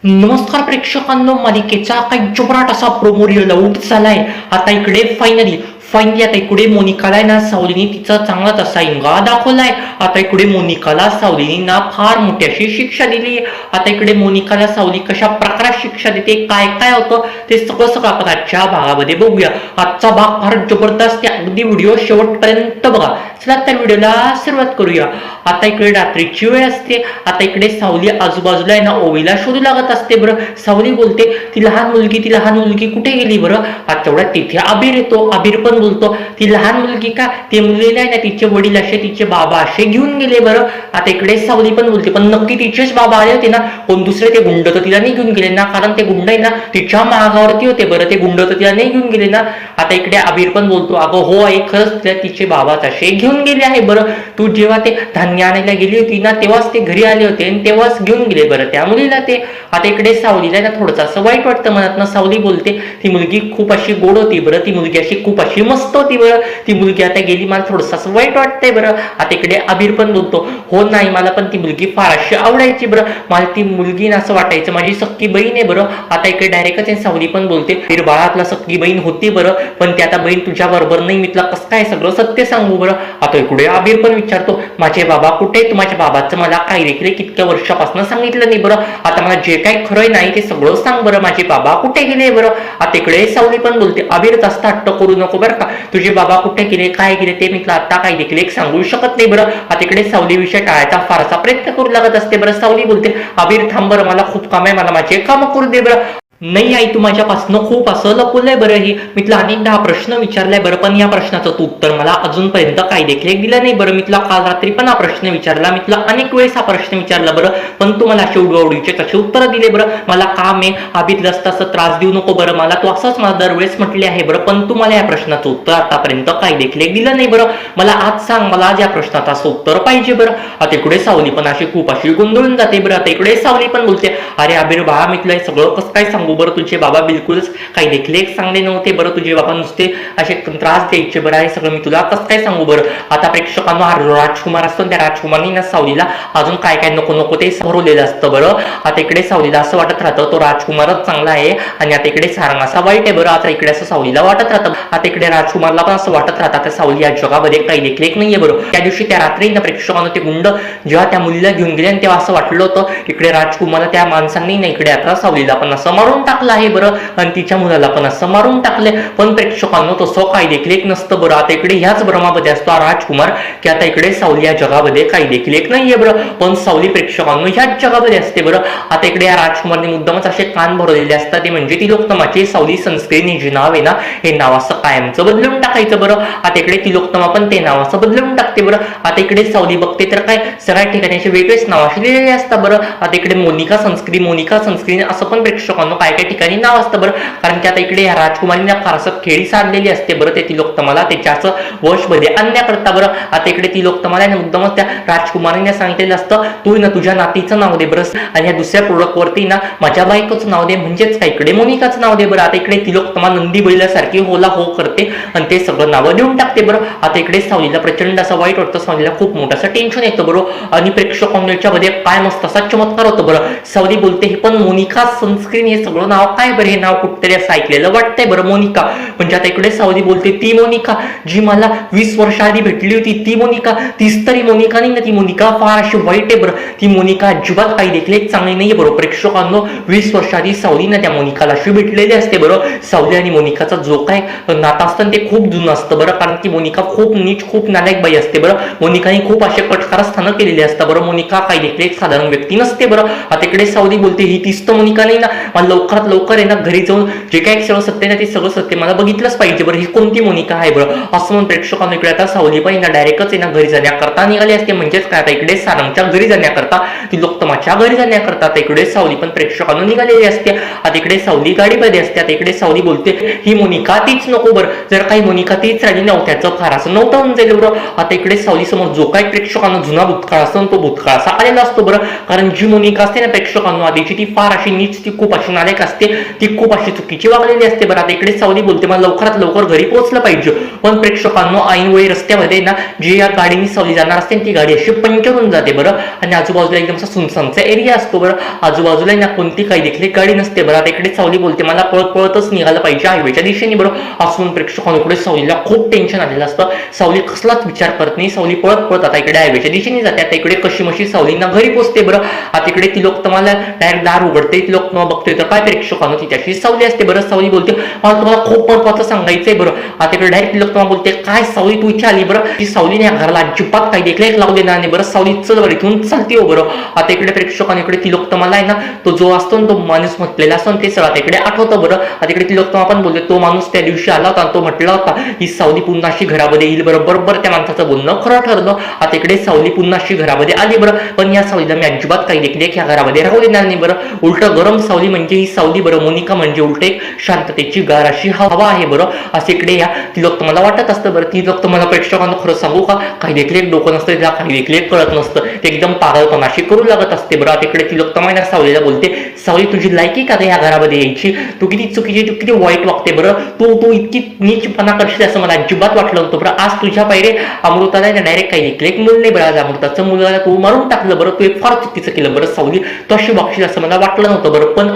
नमस्कार प्रेक्षकांनो, मालिकेचा काही जोराट असा प्रोमो रिअल आउट झालाय. आता इकडे फायनली आता इकडे मोनिकाला ना सावलीनी तिचा चांगलाच असा इंगा दाखवलाय. आता इकडे मोनिकाला सावलीनी ना फार मोठी अशी शिक्षा दिली. आता इकडे मोनिकाला सावली कशा प्रकारात शिक्षा देते, काय काय होतं ते सगळं आपण आजच्या भागामध्ये बघूया. आजचा भाग फार जबरदस्त आहे, अगदी व्हिडिओ शेवटपर्यंत बघा. चला तर व्हिडिओला सुरुवात करूया. आता इकडे रात्रीची वेळ असते. आता इकडे सावली आजूबाजूला आहे ना ओवीला शोधू लागत असते. बरं, सावली बोलते ती लहान मुलगी कुठे गेली. बरं, आता तेवढ्यात तिथे आबिर येतो. आबिर पण बोलतो ती लहान मुलगी का, ते मुलीला आहे ना तिचे वडील असे तिचे बाबा असे घेऊन गेले. बरं, आता इकडे सावली पण बोलते पण नक्की तिचेच बाबा आले होते ना, कोण दुसरे ते गुंड तर तिला नाही घेऊन गेले ना, कारण ते गुंड आहे ना तिच्या मागावरती होते. बरं, ते गुंड तर तिला नाही घेऊन गेले ना. आता इकडे आबिर पण बोलतो अगं हो आई, खरंच तिचे बाबा तसे घेऊन गेले आहे. बरं, तू जेव्हा ते धान्य आणायला गेली होती ना तेव्हाच ते घरी आले होते आणि तेव्हाच घेऊन गेले. बरं, त्या मुलीला ते. आता इकडे सावलीला ना थोडंसं असं वाईट वाटतं मनात ना. सावली बोलते ती मुलगी खूप अशी गोड होती. बरं, ती मुलगी अशी खूप अशी मस्त होती. बरं, ती मुलगी आता गेली, मला थोडंसं असं वाईट वाटतंय. बरं, आता इकडे आबिर पण बोलतो हो नाही, मला पण ती मुलगी फार अशी आवडायची. बरं, मला ती मुलगी ना असं वाटायचं माझी सक्की बहीण आहे. बरं, आता इकडे डायरेक्टच सावली पण बोलते फिर बाळा आपला सक्की बहीण होती. बरं, पण ती आता बहीण तुझ्या बरोबर नाही, मी तुला कसं काय सगळं सत्य सांगू. बरं, आता इकडे आबिर पण विचारतो माझे बाबा कुठे, तू माझ्या बाबाचं मला काही देखील कितक्या वर्षापासून सांगितलं नाही. बरं, आता मला जे काही खरंय नाही ते सगळं सांग. बरं, माझे बाबा कुठे गेले. बरं, आता इकडे सावली पण बोलते आबिर जास्त हट्ट करू नको बरं का, तुझे बाबा कुठे गेले काय गेले ते मी तुला आता काही देखील एक सांगू शकत नाही. बरं, आता इकडे सावली विषय टाळायचा फारसा प्रयत्न करू लागत असते. बरं, सावली बोलते आबिर थांब, बरं मला खूप काम आहे, मला माझे काम करू दे. बरं, नाही आई, तू माझ्यापासून खूप असं लपवलंय. बरं, ही मी तुला अनेकदा हा प्रश्न विचारलाय. बरं, पण या प्रश्नाचं तू उत्तर मला अजूनपर्यंत काही देखील दिलं नाही. बरं, मी तुला काल रात्री पण हा प्रश्न विचारला, मी तुला अनेक वेळेस हा प्रश्न विचारला. बरं, पण तू मला अशी उडवाउडीचे तसे उत्तर दिले. बरं, मला काम आहे आबिर जास्त असं त्रास देऊ नको. बरं, मला तू असंच मला दरवेळेस म्हटले आहे. बरं, पण तू मला या प्रश्नाचं उत्तर आतापर्यंत काही देखील दिलं नाही. बरं, मला आज सांग, मला आज या प्रश्नाचं असं उत्तर पाहिजे. बरं, आता इकडे सावली पण अशी खूप अशी गोंधळून जाते. बरं, आता इकडे सावली पण बोलते अरे आबिर बाळा, मी तुला सगळं कसं काय सांगू. बरं, तुझे बाबा बिलकुलच काही देखील एक चांगले नव्हते. बरं, तुझे बाबा नुसते असे त्रास द्यायचे. बरं, हे सगळं मी तुला कसं काय सांगू. बरं, आता प्रेक्षकांना हा राजकुमार असतो, त्या राजकुमारनी ना सावलीला अजून काय काय नको नको ते भरवलेलं असतं. बरं, आता इकडे सावलीला असं वाटत राहतं तो राजकुमारच चांगला आहे आणि आता इकडे सारंग असा वाईट आहे. बरं, आता इकडे असं सावलीला वाटत राहतं. आता इकडे राजकुमारला पण असं वाटत राहतं आता सावली या जगामध्ये काही देखील एक नाहीये. बरं, त्या दिवशी त्या रात्री ना प्रेक्षकांना ते गुंड जेव्हा त्या मुलीला घेऊन गेले आणि तेव्हा असं वाटलं होतं इकडे राजकुमारला त्या माणसांनी ना इकडे आता सावलीला पण असं मारून टाकलं आहे. बरं, आणि तिच्या मुलाला पण असं मारून टाकले. पण प्रेक्षकांनो तसं काही देखील एक नसतं. बरं, आता इकडे ह्याच भ्रमामध्ये असतो राजकुमार की आता इकडे सावली या जगामध्ये काही देखील एक नाहीये. बरं, पण सावली प्रेक्षकांनो ह्याच जगामध्ये असते. बरं, आता इकडे या राजकुमारने मुद्दामच असे कान भरवलेले असतात, ते म्हणजे ती लोकतमाची सावली संस्कृती जे नाव आहे ना हे नाव असं कायमचं बदलून टाकायचं. बरं, आता इकडे ती लोकतमा पण ते नाव असं बदलून टाकते. बरं, आता इकडे सावली बघते तर काय सगळ्या ठिकाणी असे वेगळेच नाव असे लिहिलेले असतात. बरं, आता इकडे मोनिका संस्कृती असं पण प्रेक्षकांनो काय काय ठिकाणी नाव असतं. बरं, कारण की आता इकडे या राजकुमारीने फारसं खेळी साधलेली असते. बरं, ते ती लोकतमाला त्याच्याच वशमध्ये आणण्याकरता. बरं, आता इकडे ती लोकतमाला मुद्दामच त्या राजकुमारीने सांगितलेलं असतं तू ना तुझ्या नातीचं नाव दे. बरं, आणि ह्या दुसऱ्या प्रोडक्ट वरती ना माझ्या बायकोचं नाव दे, म्हणजेच काय इकडे मोनिकाचं नाव दे. बरं, आता इकडे ती लोकतमा नंदी बैलासारखी होला हो करते आणि ते सगळं नावं देऊन टाकते. बरं, आता इकडे सावलीला प्रचंड असं वाईट वाटतं, सावलीला खूप मोठं असं टेन्शन येतं. बरं, आणि प्रेक्षकांच्या मध्ये काय मस्त असा चमत्कार होतो. बरं, सावली बोलते हे पण मोनिका सनस्क्रीन हे सगळं नाव काय. बरं, हे नाव कुठतरी असं ऐकलेलं वाटतंय. बरं, मोनिका म्हणजे आता इकडे सावली बोलते ती मोनिका जी मला 20 वर्ष आधी भेटली होती ती मोनिका, तीच तरी मोनिका नाही ना, ती मोनिका फार अशी वाईट आहे. बरं, ती मोनिका अजिबात काही देखील एक चांगली नाहीये. बरोबर, प्रेक्षकांनो 20 वर्ष आधी सावली ना त्या मोनिकाला अशी भेटलेली असते. बरं, सावली आणि मोनिकाचा जो काय नातं असतं ते खूप जुनं असतं. बरं, कारण की मोनिका खूप नीच खूप नालायक बाई असते. बरं, मोनिकाने खूप असे कटकारस्थानं केलेली असतात. बरं, मोनिका काही देखील एक साधारण व्यक्ती नसते. बरं, आता इकडे सावली बोलते ही तीच तर मोनिका नाही ना, मला लवकरात लवकर आहे ना घरी जाऊन जे काही सगळं सत्य ना ते सगळं सत्य मला बघितलंच पाहिजे. बरं, ही कोणती मोनिका आहे. बरं, असं म्हणून प्रेक्षकांना इकडे आता सावली पण ना डायरेक्टच ना घरी जाण्याकरता निघाली असते. म्हणजेच काय आता इकडे सारंगच्या घरी जाण्याकरता ती लोकतमाच्या घरी जाण्याकरता आता इकडे सावली पण प्रेक्षकांना निघालेली असते. आता इकडे सावली गाडीमध्ये असते. आता इकडे सावली बोलते ही मोनिका तीच नको. बरं, जर काही मोनिका तीच राहिली नव्हत्याचं फार असं नव्हतं होऊन जाईल. बरं, आता इकडे सावली समोर जो काही प्रेक्षकांना जुना भूतकाळ असतो तो भूतकाळ असा आलेला असतो. बरं, कारण जी मोनिका असते ना प्रेक्षकांना आधीची ती फार अशी नीच ती खूप अशी नालायक असते ती खूप अशी चुकीची वागलेली असते बरं. आता इकडे सावली बोलते मला लवकरात लवकर घरी पोहोचलं पाहिजे, पण प्रेक्षकांनो ऐनवेळी रस्त्यामध्ये ना जी या गाडीने सावली जाणार असते ती गाडी अशी पंक्चर होऊन जाते बरं. आणि आजूबाजूला एकदम असा सुनसानचा एरिया असतो बरं, आजूबाजूला ना कोणती काही देखील गाडी नसते बरं. आता इकडे सावली बोलते मला पळत पळतच निघालं पाहिजे हायवेच्या दिशेने बरं. असून प्रेक्षकांकडे सावलीला खूप टेन्शन आलेलं असतं. सावली कसलाच विचार करत नाही, सावली पळत पळत आता इकडे हायवेच्या दिशेने जाते. आता इकडे कशी मशी सावलींना घरी पोहोचते बरं. आता इकडे ती लोक तुम्हाला डायरेक्ट दार उघडते, ती लोक बघतोय तर काय प्रेक्षकांनो तिच्याशी सावली असते बरं. सावली बोलते मला तुम्हाला खूप महत्वाचं सांगायचंय बरं. आता इकडे डायरेक्ट लोक तुम्हाला बोलते काय सावली तू इच्छा आली बरं. ती सावलीने या घराला अजिबात काही देखील लावले नाही बरं. सावली चल बरं इथून चालते हो बरं. आता इकडे प्रेक्षकांनो इकडे ती लोक तुम्हाला आहे ना तो जो असतो तो माणूस म्हटलेला असतो ते सगळं आता इकडे आठवतं बरं. आता इकडे ती लोक आपण बोलते तो माणूस त्या दिवशी आला होता, तो म्हटला होता ही सावली पुन्हा अशी घरामध्ये येईल बरं. बरोबर त्या माणसाचं बोलणं खरं ठरलं. आता इकडे सावली पुन्हा अशी घरामध्ये आली बरं. पण या सावलीला मी अजिबात काही देखील ह्या घरामध्ये राहू देणार नाही बरं. उलट गरम सावली म्हणजे ही सावली बरं. मोनिका म्हणजे उलट एक शांततेची गार अशी हवा आहे बरं. असे इकडे या ती लोक तुम्हाला वाटत असतं बरं. ती लोक तुम्हाला प्रेक्षकांना खरं सांगू का काही देखील एक डोकं नसतं, तिला काही देखील एक कळत नसतं, ते एकदम पागलपणाशी करू लागत असते बरं. आता इकडे ती लोक तुम्हाला सावलीला बोलते सावली तुझी लायकी का या घरामध्ये यायची, तू किती चुकीची, तू किती वाईट वागते बरं. तू इतकी नीचपणा करशील असं मला अजिबात वाटलं होतं बरं. आज तुझ्या पायरे अमृताला डायरेक्ट काही देखील एक मूल नाही बरं. आज अमृताचं मुलाला तू मारून टाकलं बरं. तू एक फार चुकीचं केलं बरं सावली, तू अशी वागशील असं मला वाटलं नव्हतं बरं. पण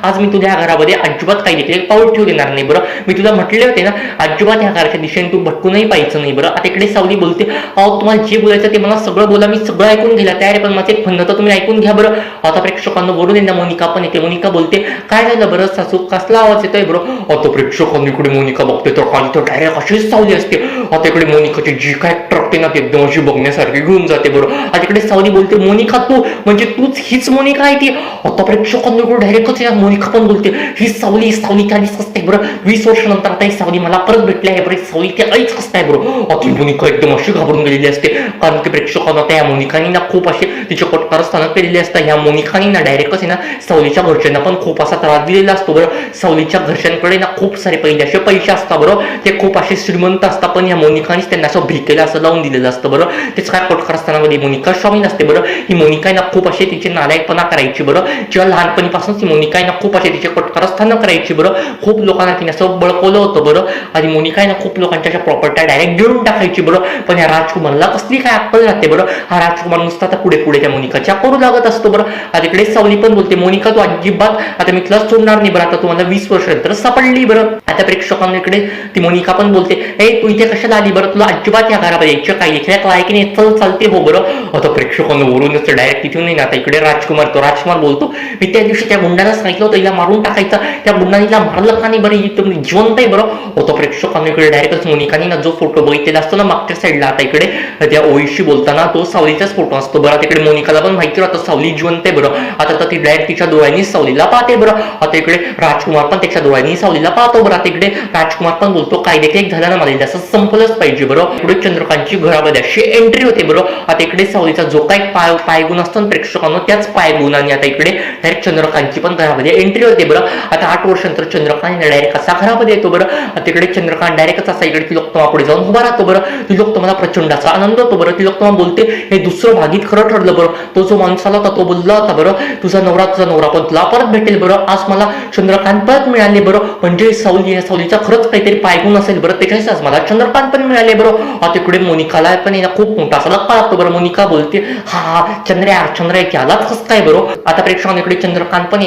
आज मी तुझ्या घरामध्ये अजिबात काही देखील एक पाऊल ठेवू देणार नाही बरं. मी तुला म्हटले होते ना अजिबात ह्या घराच्या दिशेने तू भटकूनही पाहिजे नाही बरं. आता इकडे सावली बोलते अहो तुम्हाला जे बोलायचं ते मला सगळं बोला, मी सगळं ऐकून घ्यायला तयार आहे, पण माझं एक म्हणणं तर तुम्ही ऐकून घ्या बरं. आता प्रेक्षकांना बोलून येणार मोनिका पण येते. मोनिका बोलते काय झालं बरं सासू, कसला आवाज येतोय बरं. आता प्रेक्षकांनी इकडे मोनिका बघते तर खाली तर डायरेक्ट अशीच सावली असते. आता इकडे मोनिकाची जी काय ट्रकते ना ती एकदम अशी बघण्यासारखी घेऊन जाते बरं. आता इकडे सावली बोलते मोनिका तू म्हणजे तूच हीच मोनिका आहे ती. आता प्रेक्षकांनी इकडे डायरेक्टच मोनिका पण बोलते ही सावली त्या दिवस असते बरं. 20 वर्षानंतर आता ही सावली मला परत भेटली आहे बरं. सावली ती ऐच कसते बरं. आता मोनिका एकदम अशी घाबरून गेलेली असते, कारण की प्रेक्षकांना त्या मोनिकानी ना खूप असे तिचे कोटकार स्थानक केलेले असतात. ह्या मोनिकानी ना डायरेक्टच ना सावलीच्या घरच्यांना पण खूप असा त्रास दिलेला असतो बरं. सावलीच्या घरच्यांकडे ना खूप सारे असे पैसे असतात बरं. ते खूप असे श्रीमंत असतात, पण या मोनिकानीच त्यांना असं भिकेला असं लावून दिलेलं असतं बरं. तेच काय कोटकार स्थानामध्ये मोनिका स्वामीन असते बरं. ही मोनिका ना खूप असे तिचे नालायकपणा करायची बरं. जेव्हा लहानपणीपासून ती मोनिका ना खूप असे तिचे कोटकार स्थान करायची बरं. खूप लोकांना तिने असं बळकवलं होतं बरं. आणि मोनिका ना खूप लोकांच्या प्रॉपर्टी डायरेक्ट घेऊन टाकायची बरं. पण या राजकुमारला कसली काय अक्कल राहते बरं. हा राजकुमार नुसता आता पुढे पुढे त्या मोनिकाच्या करू लागत असतो बरं. आता इकडे सावली पण बोलते मोनिका तू अजिबात आता मी तुला सोडणार नाही बरं. आता तुम्हाला 20 वर्षानंतर सापडली बरं. आता प्रेक्षकांना इकडे ती मोनिका पण बोलते ए तू इथे कशाला आली बरं, तुला अजिबात या घरामध्ये यायचं काही लायकी नाही, चल चालते हो बरं. आता प्रेक्षकांना वरूनच डायरेक्ट तिथून नाही ना. आता इकडे राजकुमार बोलतो मी त्या दिवशी त्या गुंडाला सांगितलं होतं हिला मारून टाकायचं, त्या गुंडाने हिला मारलं का नाही बरं, ही तुम्ही जिवंत आहे बरं. आता प्रेक्षकांना इकडे डायरेक्टच मोनिकाने ना जो फोटो बघितलेला असतो ना मागच्या साईडला आता इकडे त्या ओळीशी बोलताना तो सावलीचाच फोटो असतो बरं. तिकडे मोनिकाला पण माहिती राहतं सावली जिवंत आहे बरं. आता तर ती डायरेक्ट तिच्या डोळ्यांनी सावलीला पाहते बरं. आता इकडे राजकुमार पण त्याच्या डोळ्यांनी सावलीला पाहतो बरं. आता इकडे राजकुमार पण बोलतो काय देखील झालं ना मला असं संपलंच पाहिजे बरं. इकडे चंद्रकांतची घरामध्ये अशी एंट्री होते बरं. आता इकडे सावलीचा जो काही पायगुण असतो ना प्रेक्षकांना त्याच पायगुणाने आता इकडे डायरेक्ट चंद्रकांतची पण घरामध्ये एंट्री होते बरं. आता 8 वर्षानंतर चंद्रकांत डायरेक्ट असा घरामध्ये येतो बरं. तिकडे चंद्रकांत डायरेक्टच असा इकडे ती लोक तुम्हाला पुढे जाऊन उभा राहतो बरं. ती लोक तुम्हाला प्रचंड असा आनंद होतो बरं. ती लोक तुम्हाला बोलते हे दुसरं भागीत खरं ठरलं बरं. तो जो माणूस आला होता तो बोलला होता बरं तुझा नवरा पण तुला परत भेटेल बरं. आज मला चंद्रकांत परत मिळाले बरं. म्हणजे सावलीचा खरंच काहीतरी पायगुण असेल बरं. त्याच्याशी आज मला चंद्रकांत पण मिळाले बरं. आता तिकडे मोनिकाला पण खूप मोठा असा धक्का लागतो बरं. मोनिका बोलते हा चंद्र्या यालाच कसं काय बरं. आता प्रेक्षकांना इकडे चंद्रकांत पण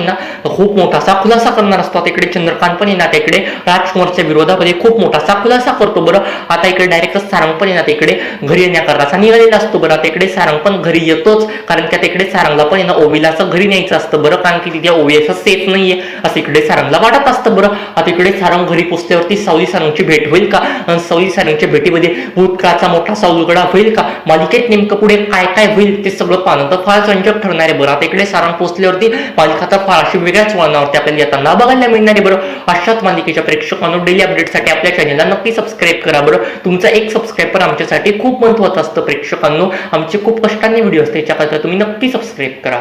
खूप मोठा असा खुलासा करणार असतो. आता इकडे चंद्रकांत पण इकडे राजकुमारच्या विरोधामध्ये खूप मोठा असा खुलासा करतो बरं. आता इकडे डायरेक्ट सारंग पण इकडे घरी येण्याकरता निघालेला असतो बरं. आता इकडे सारंग पण घरी येतोच, कारण की आता इकडे सारंगला पण ओवीला असं घरी न्यायचं असतं बरं, कारण की तिथे ओवी असं सेफ नाहीये असं इकडे सारंगला वाटत असतं बरं. आता इकडे सारंग घरी पोचल्यावरती सावली सारंगची भेट होईल का, सावली सारंगच्या भेटीमध्ये भूतकाळाचा मोठा सावलगडा होईल का, मालिकेत नेमकं पुढे काय काय होईल ते सगळं पाहणं तर फार चंचक ठरणार आहे बरं. आता इकडे सारंग पोचल्यावरती मालिका तर फार अशी वेगळ्याच वळणावरती आपल्याला येताना बघायला मिळणार आहे बरं. अशाच मालिकेच्या प्रेक्षकांना डेली अपडेटसाठी आपल्या चॅनलला नक्की सबस्क्राईब करा बरं. तुमचा एक सबस्क्राईबर आमच्यासाठी खूप महत्त्वाचं असतं प्रेक्षकांनो. आमचे खूप कष्टाने व्हिडिओ असते त्याच्याकरता तुम्ही नक्की सबस्क्राईब करा.